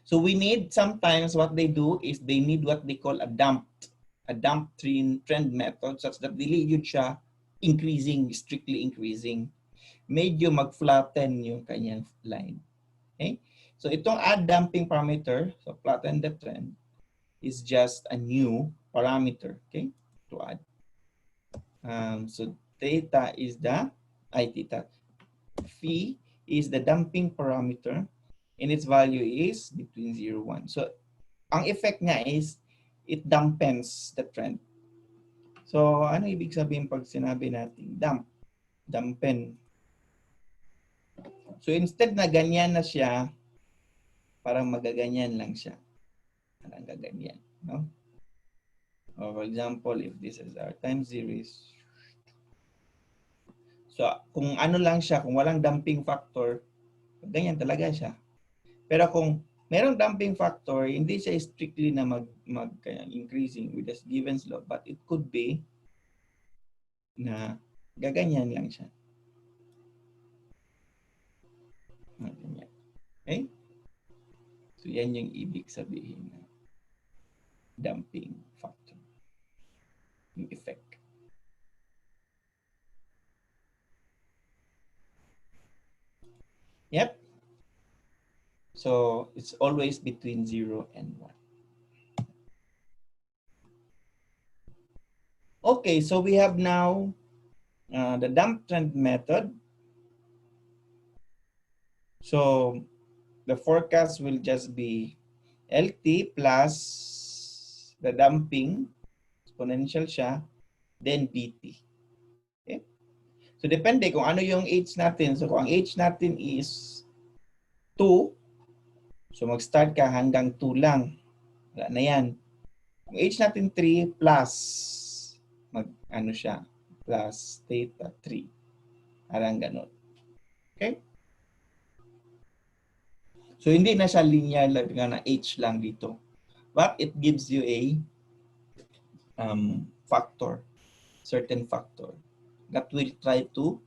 So we need sometimes what they do is they need what they call a dump trend method such that dili yun siya increasing, strictly increasing. Medyo mag-flatten yung kanyang line. Okay? So itong add damping parameter, so flatten the trend, is just a new parameter, okay, to add. So theta is the, theta, phi is the damping parameter and its value is between 0 and 1. So ang effect nga is it dampens the trend. So ano ibig sabihin pag sinabi natin dampen? So instead na ganyan na siya, parang magaganyan lang siya. Parang gaganyan, no? Or for example, if this is our time series, so kung ano lang siya, kung walang damping factor, ganyan talaga siya. Pero kung merong damping factor, hindi siya strictly na increasing with a given slope, but it could be na gaganyan lang siya. Ganyan. Okay? So yan yung ibig sabihin na damping factor. Yung effect. Yep. So it's always between 0 and 1. Okay, so we have now the dump trend method. So the forecast will just be LT plus the damping, exponential siya, then BT. Okay? So depende kung ano yung H natin. So kung ang H natin is 2, so mag-start ka hanggang 2 lang. Wala na yan. Kung H natin 3 plus, ano siya, plus theta 3. Parang ganun. Okay? So hindi na siya linear lang na H lang dito. But it gives you a factor, certain factor that will try to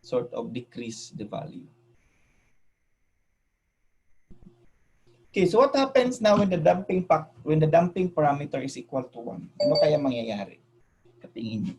sort of decrease the value. Okay, so what happens now when the damping parameter is equal to 1? Ano kaya mangyayari? Katingin niyo.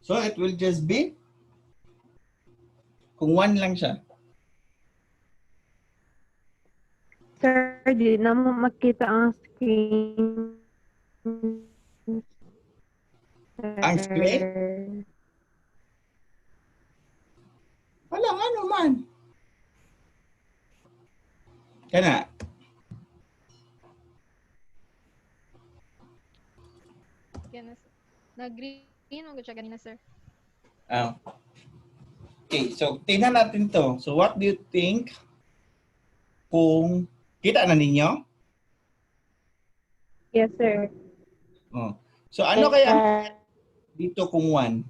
So it will just be kung 1 lang siya. Sir, di na mo makita ang screen. Ang screen? Walang ano man. Kana. Nag-green mo siya ganina, sir. Okay, so tingnan natin to. So what do you think kung kita na ninyo? Yes, sir. Oh. So ano kaya dito kung 1?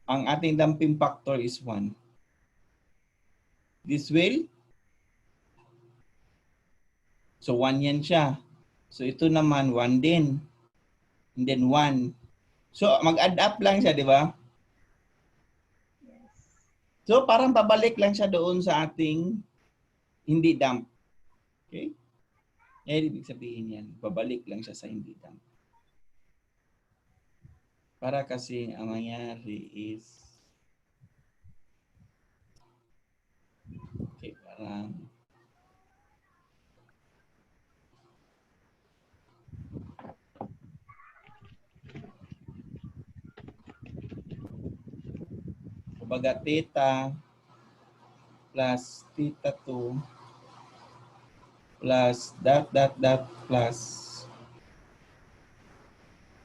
Ang ating damping factor is 1. This will? So 1 yan siya. So ito naman 1 din. And then 1. So mag-add up lang siya, di ba? So parang pabalik lang siya doon sa ating hindi dump. Okay? Eh, ibig sabihin yan, babalik lang siya sa hindi dump. Para kasi ang mangyari is okay, parang Kumbaga, theta plus theta 2 plus dot plus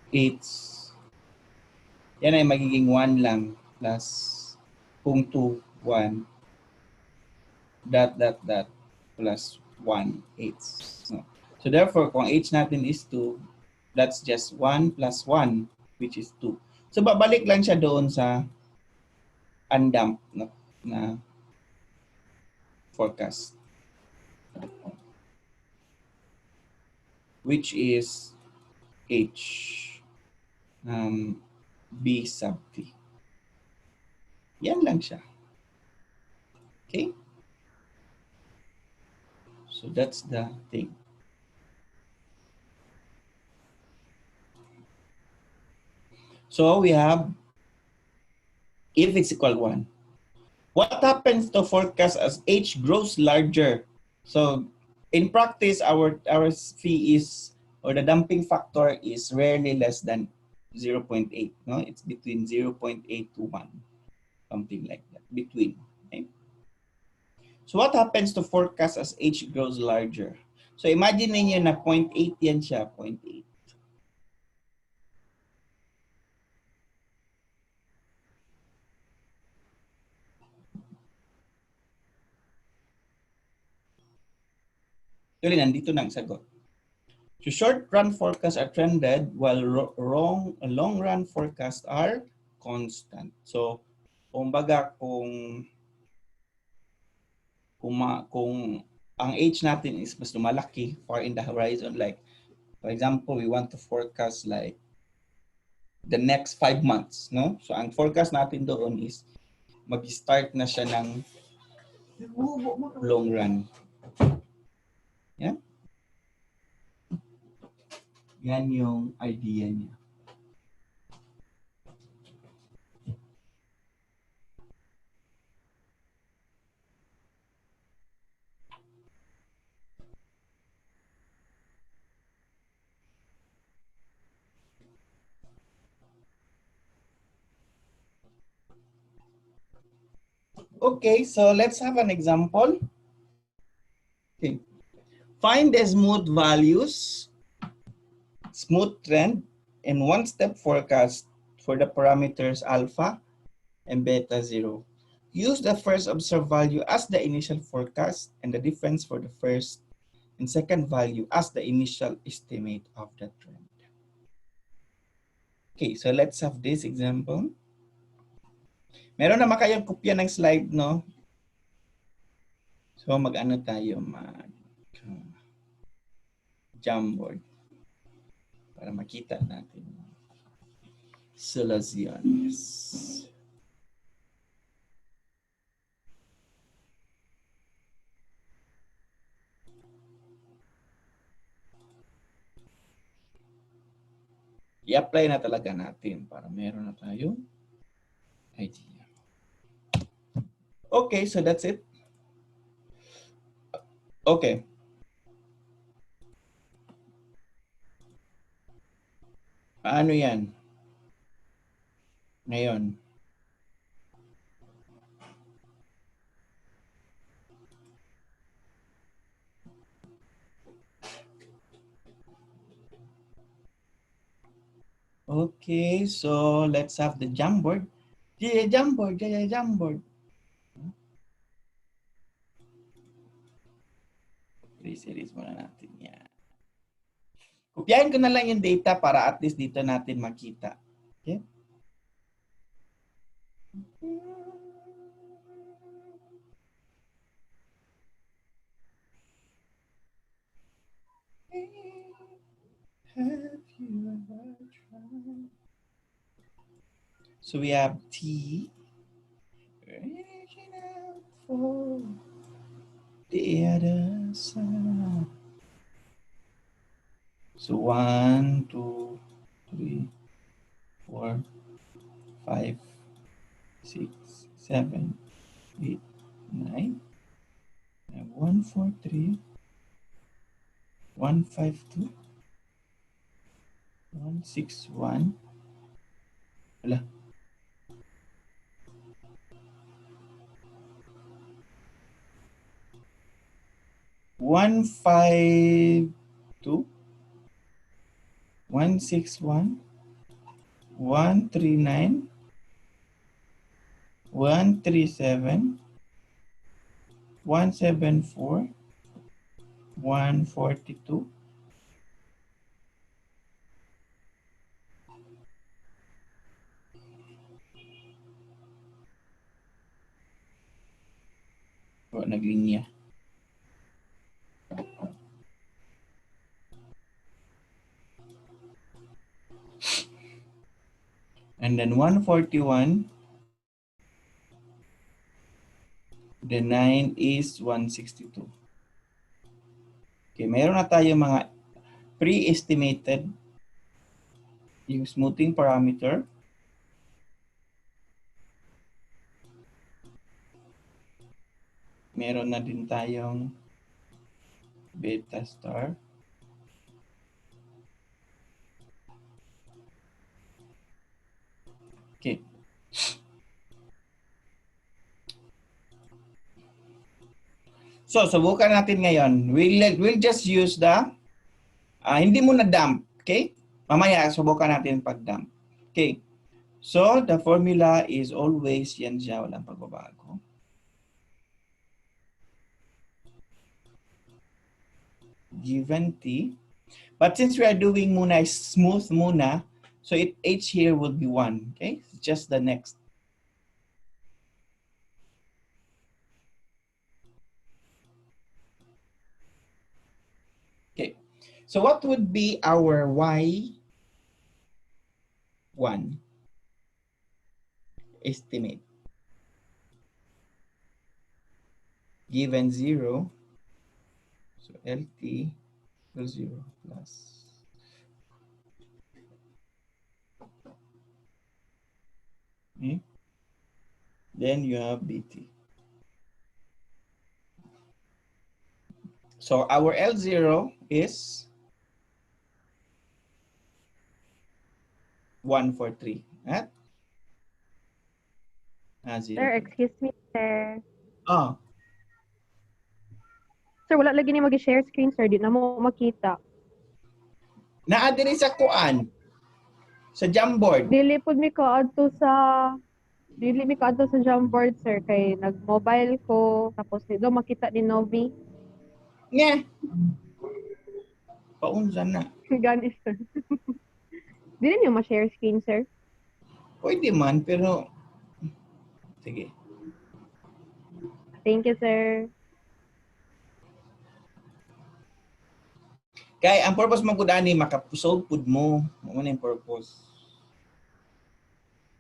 h. Yan ay magiging 1 lang plus kung 2, 1 dot plus 1 h. No. So therefore, kung h natin is 2, that's just 1 plus 1, which is 2. So babalik lang siya doon sa undamped na forecast, which is h b sub t. Yan lang siya. Okay? So that's the thing. So we have if it's equal 1. What happens to forecast as h grows larger? So in practice, our fee is, or the damping factor is rarely less than 0.8. No, it's between 0.8 to 1, something like that, between. Okay? So what happens to forecast as h grows larger? So imagine niyo na 0.8 yan siya, 0.8. Actually, nandito na ang sagot. So short-run forecasts are trended while long-run forecasts are constant. So, kumbaga kung ang age natin is mas lumalaki far in the horizon, like for example, we want to forecast like the next 5 months, no? So ang forecast natin doon is mag-start na siya ng long run. Yeah? Yan yung idea niya. Okay, so let's have an example. Okay. Find the smooth values, smooth trend, and one-step forecast for the parameters alpha and beta 0. Use the first observed value as the initial forecast and the difference for the first and second value as the initial estimate of the trend. Okay, so let's have this example. Meron naman kayong kopya ng slide, no? So mag-ano tayo, Jamboard para makita natin solutions. I-apply na talaga natin para meron na tayong idea. Okay, so that's it. Okay. Paano yan? Ngayon. Okay, so let's have the Jamboard. Jamboard. Series muna natin yan. Kopyahin ko na lang yung data para at least dito natin makita. Okay? Have you ever tried? So we have T reaching out for the other side. So 1, 2, 3, 4, 5, 6, 7, 8, 9. 1, 4, 3, 1, 5, 2, 1, 6, 1. Wala. 152, 161, 139, 137, 174, 142, naglinya. And then 141, the 9 is 162. Okay, meron na tayo mga pre-estimated yung smoothing parameter. Meron na din tayong beta star. Okay. So, subukan natin ngayon. We'll just use the, hindi mo na dump. Okay? Mamaya, subukan natin pag-dump. Okay. So, the formula is always yan siya. Walang pagbabago. Given T. But since we are doing muna smooth muna, so H here will be 1. Okay? Just the next. Okay. So what would be our Y1 estimate? Given 0, so LT equals 0 plus. Okay. Then you have BT. So our L0 is 143. At? Sir, excuse me, sir. Oh, Sir, wala lagi ni mag-share screen, sir. Di na mo makita. naa-diri sa kuan. Sa Jamboard. Dili mi kaadto sa Jamboard, sir, kay nag-mobile ko, tapos dito makita ni Novi. Nga. Paunsa na. Gani, sir. Dili niyo ma-share screen, sir? Pwede man, pero sige. Thank you, sir. Kaya ang purpose mo gud ani makasolve pud mo. Mo na yung purpose.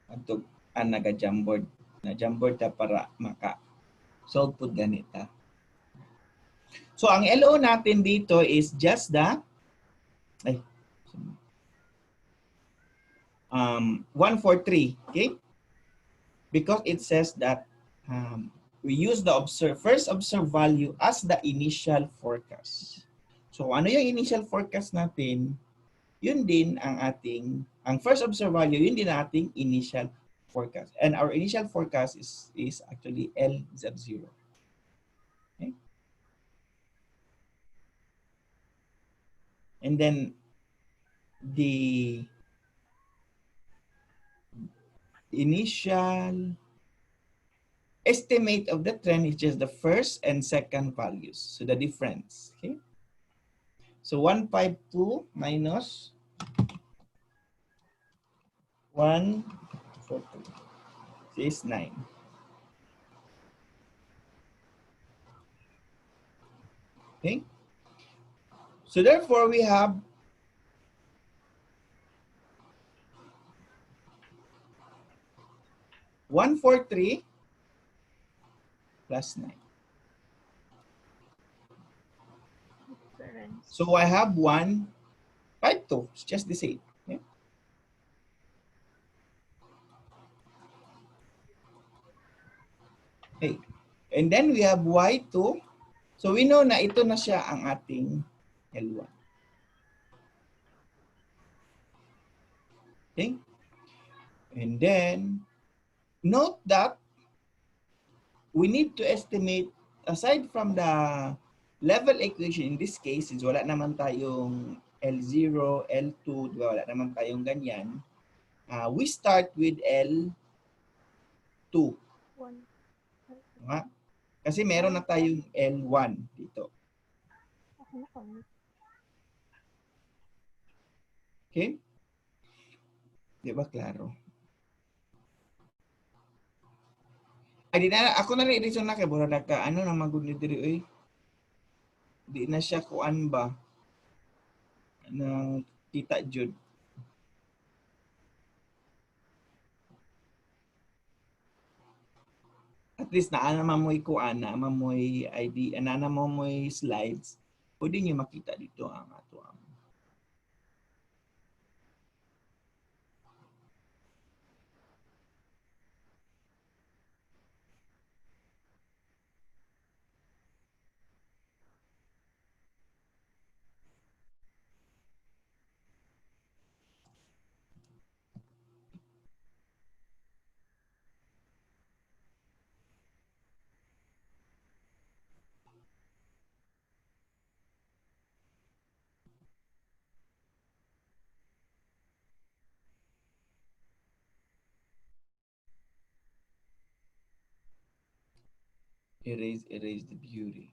Adto ang naga Jamboard. Na Jamboard ta para maka solve pud ganita. So ang LO natin dito is just the 143, okay? Because it says that we use the first observed value as the initial forecast. So ano yung initial forecast natin? Yun din ang first observed value, yun din ang ating initial forecast. And our initial forecast is actually LZ0. Okay? And then the initial estimate of the trend is just the first and second values. So the difference, okay? So 152 minus 142 is 9. Okay? So therefore we have 143 plus 9. So I have 152. It's just the same. Okay? Okay. And then we have Y2. So we know na ito na siya ang ating L1. Okay? And then note that we need to estimate aside from the Level equation in this case is wala naman tayong L0, L2, di ba? Wala naman tayong ganyan. We start with L2. Diba? Kasi meron na tayong L1 dito. Okay? Di ba klaro? Ay, di na, ako na rin i-reason na kay Bora ka, ano na magod ni diri, oy. Di na siya kuan ba? Nang kita jud. At least naa naman mo'y kuan, na mo'y ID, na naman mo'y slides. Pwede niyo makita dito ang ato ang erase the beauty. Erase the beauty.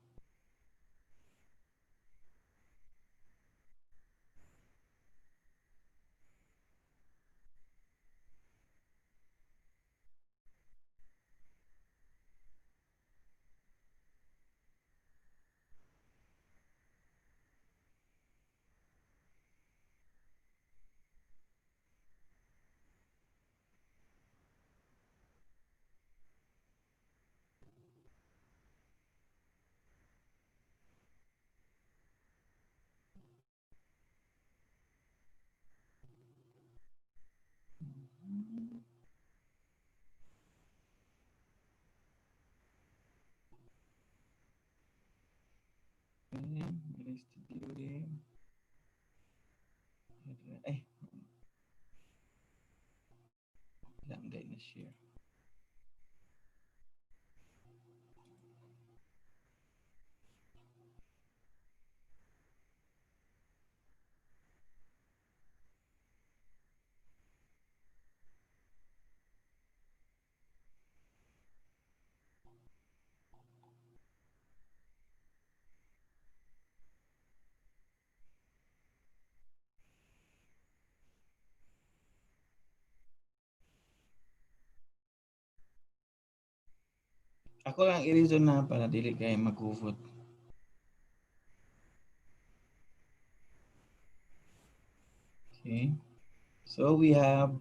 Ay, lang guys na share. Ako lang i-reason na para dili kay mag-vote. Okay. So we have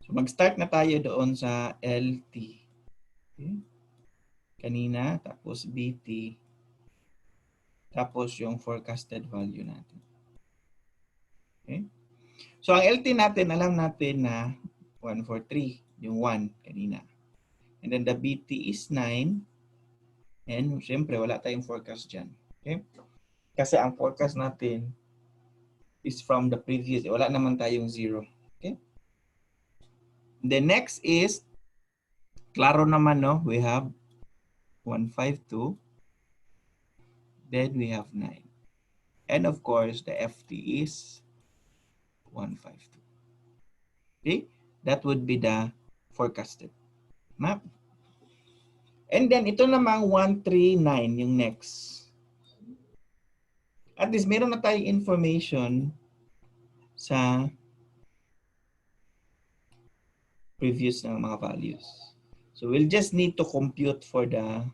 so mag-start na tayo doon sa LT. Okay. Kanina, tapos BT, tapos yung forecasted value natin. Okay. So ang LT natin, alam natin na 143, yung 1 kanina. And then the BT is 9. And syempre, wala tayong forecast dyan. Okay? Kasi ang forecast natin is from the previous. Wala naman tayong 0. Okay? The next is, klaro naman, no? We have 152. Then we have 9. And of course, the FT is 152. Okay? That would be the forecasted map. And then, ito namang 139 yung next. At least, meron na tayong information sa previous ng mga values. So, we'll just need to compute for the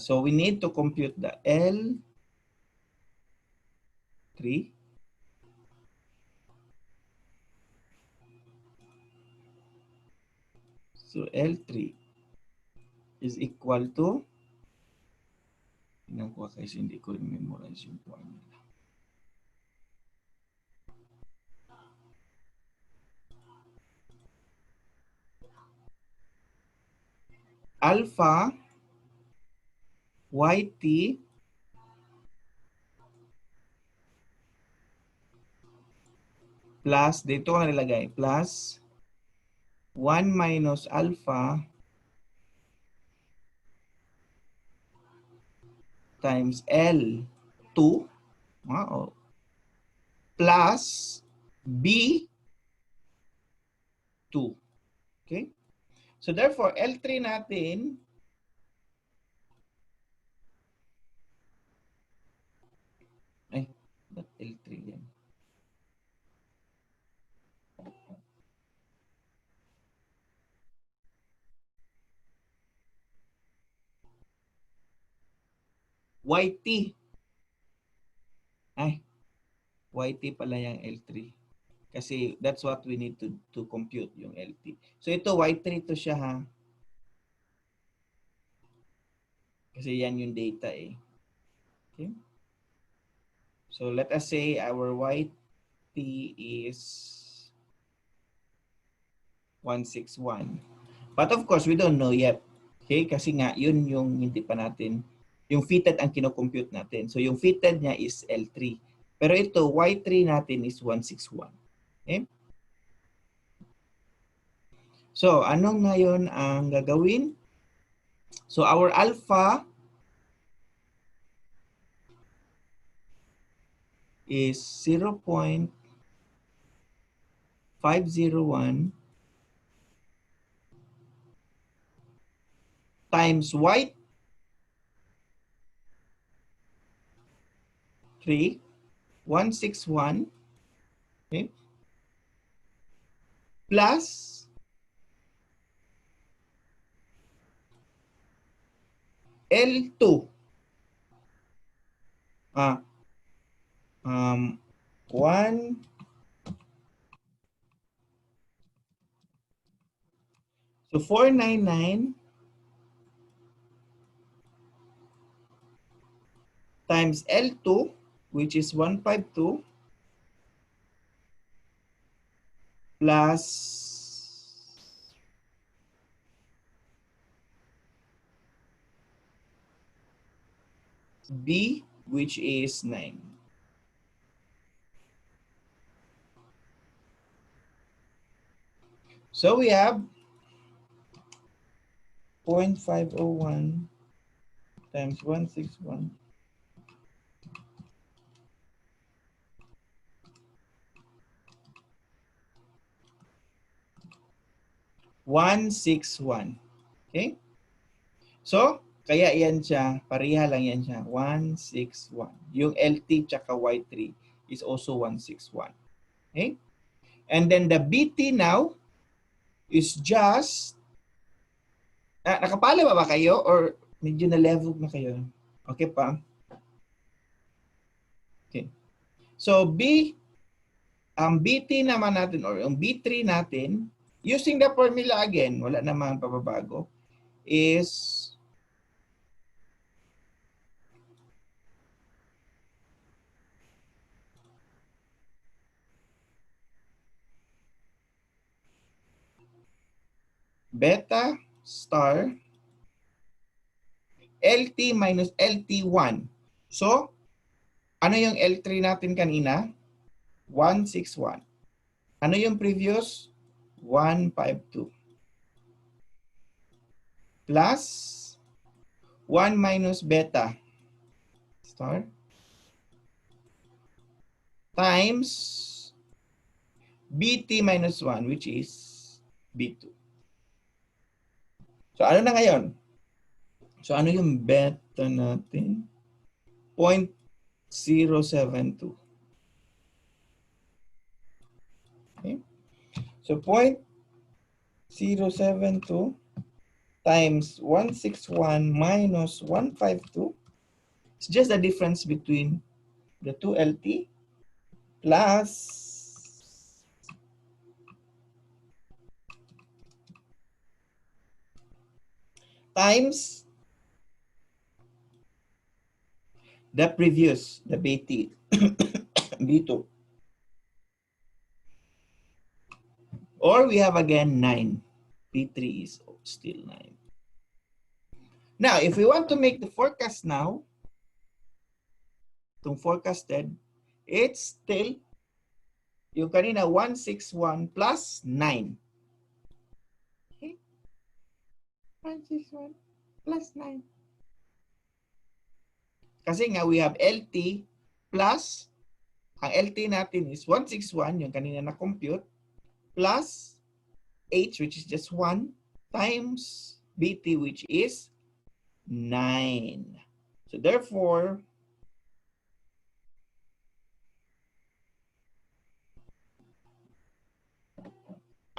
so, we need to compute the L3. So, L3 is equal to, tingnan ko kasi hindi ko memorize yung formula. Alpha YT plus, dito ko na nilagay, plus 1 minus alpha times L2 plus B2. Okay? So therefore, L3 natin not L3 yan. YT. YT pala yung L3. Kasi that's what we need to compute yung LT. So ito, Y3 to siya ha. Kasi yan yung data eh. Okay? So let us say our YT is 161. But of course, we don't know yet. Okay? Kasi nga, yun yung hindi pa natin, yung fitted ang kinocompute natin. So yung fitted niya is L3. Pero ito, Y3 natin is 161. Okay? So, anong ngayon ang gagawin? So, our alpha is 0.501 times Y3, 161, okay, plus L2. 1 so 499 times L2, which is 152, plus B, which is 9. So we have 0.501 times 161 161. Okay? So, kaya yan siya, pareha lang yan siya, 161. Yung LT tsaka Y3 is also 161. Okay? And then the BT now is just, nakapala ba kayo or medyo na-level na kayo? Okay pa? Okay. So, ang BT naman natin or yung B3 natin, using the formula again, wala namang pababago, is beta star LT minus LT1. So, ano yung L3 natin kanina? 161. Ano yung previous? 152. Plus 1 minus beta star times BT minus 1, which is B2. So, ano na ngayon? So, ano yung beta natin? 0.072. Okay? So, 0.072 times 161 minus 152 is just the difference between the two LT plus times the previous, the BT, B2. Or we have again 9. B3 is still 9. Now, if we want to make the forecast now, itong forecasted, it's still Yung kanina, 161 plus 9. Okay? 161 plus 9. Kasi nga, we have LT plus, ang LT natin is 161, yung kanina na-compute, plus H, which is just 1, times BT, which is 9. So therefore,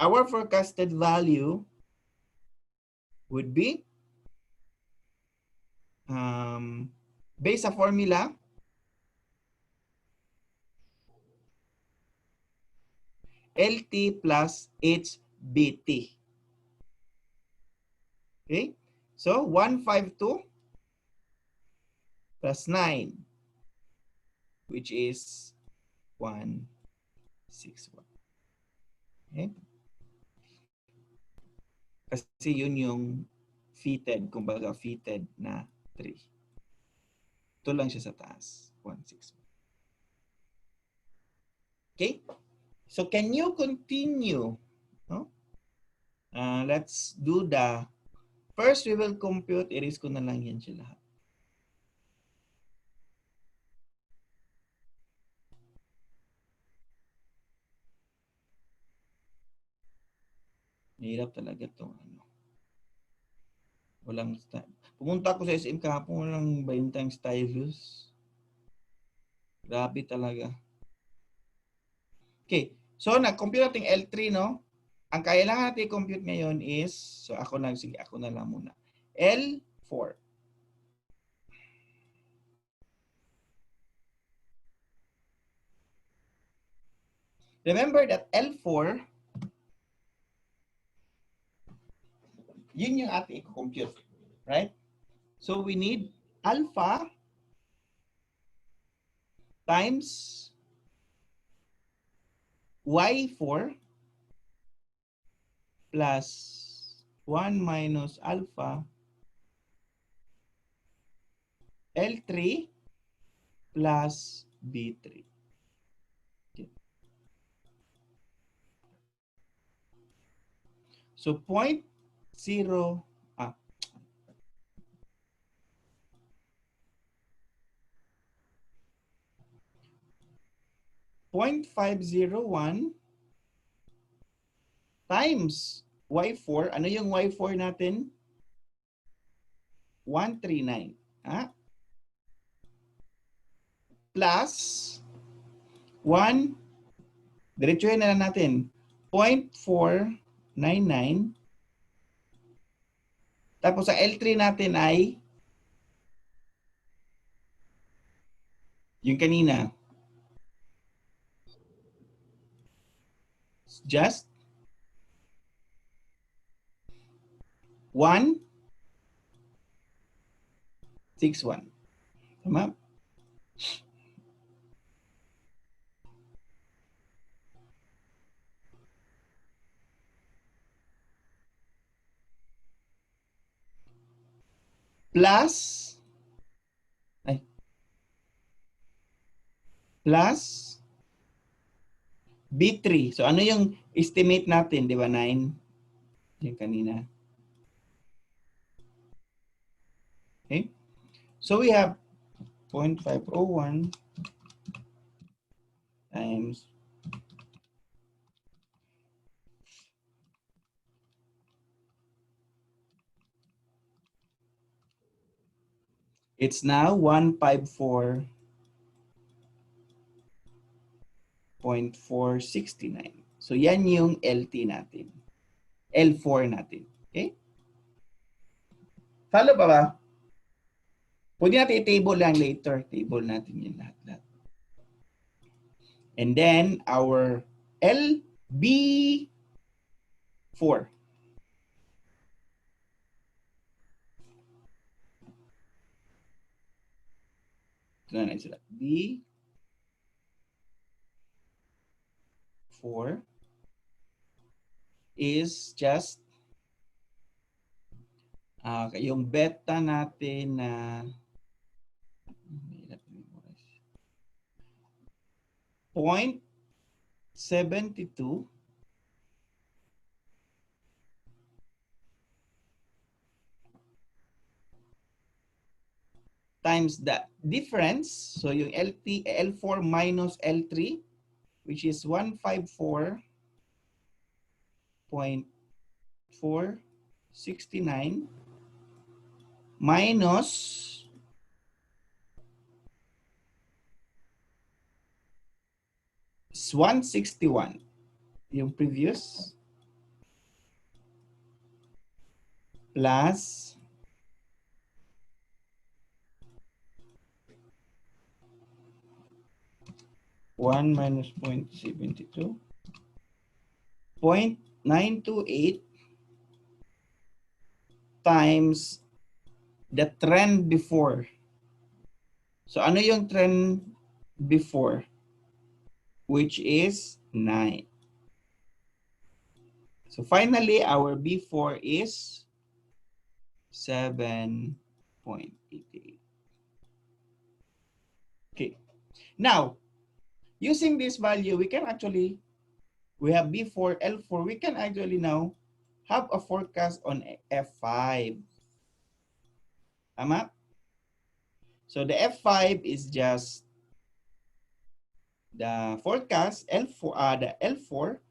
our forecasted value would be, based sa formula, LT plus HBT. Okay? So 152 plus 9, which is 161. Okay? Kasi yun yung fitted, kumbaga fitted na 3. Ito lang siya sa taas, 161. Okay? So can you continue? No? Let's do the, first we will compute, erase ko na lang yan siya lahat. Mahirap talaga itong ano. Walang style. Pumunta ako sa SM kahapon, walang bentang stylus. Grabe talaga. Okay. So, nag-compute natin L3, no? Ang kailangan natin i-compute ngayon is, so ako na lang muna. L4. Remember that L4, yun yung ating i-compute. Right? So, we need alpha times Y4 plus 1 minus alpha L3 plus B3. Okay. So 0.0 0.501 times Y4. Ano yung Y4 natin? 139. Plus 1, diretsuhin na lang natin. 0.499. Tapos sa L3 natin ay yung kanina. Just 161. Tama? Plus B3. So ano yung estimate natin, di ba? 9. Yung kanina. Okay? So we have 0.501 times it's now 154.469. So yan yung LT natin. L4 natin. Okay? Follow pa ba? Pwede natin i-table lang later. Table natin yan lahat. And then our LB4. Ito na sila. B4 is just yung beta natin na 0.0 72 times the difference. So yung L4 minus L3, which is 154.469 minus 161, yung previous, plus 1 minus 0.72, 0.928 times the trend before. So ano yung trend before? Which is 9. So finally, our B4 is 7.88. Okay. Now, using this value, we can actually, we have B4, L4, we can actually now have a forecast on F5. Amat? So the F5 is just the forecast L4, the L4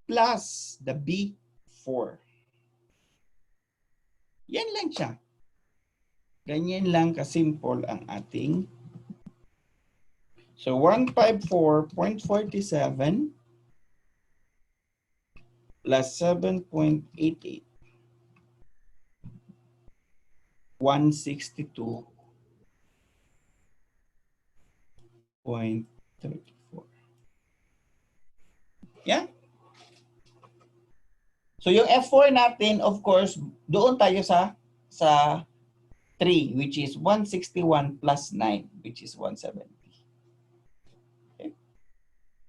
plus the B4. Yan lang siya. Ganyan lang kasimple ang ating. So 154.47 plus 7.88. 162.34. Yeah? So yung F4 natin, of course, doon tayo sa 3, which is 161 plus 9, which is 170.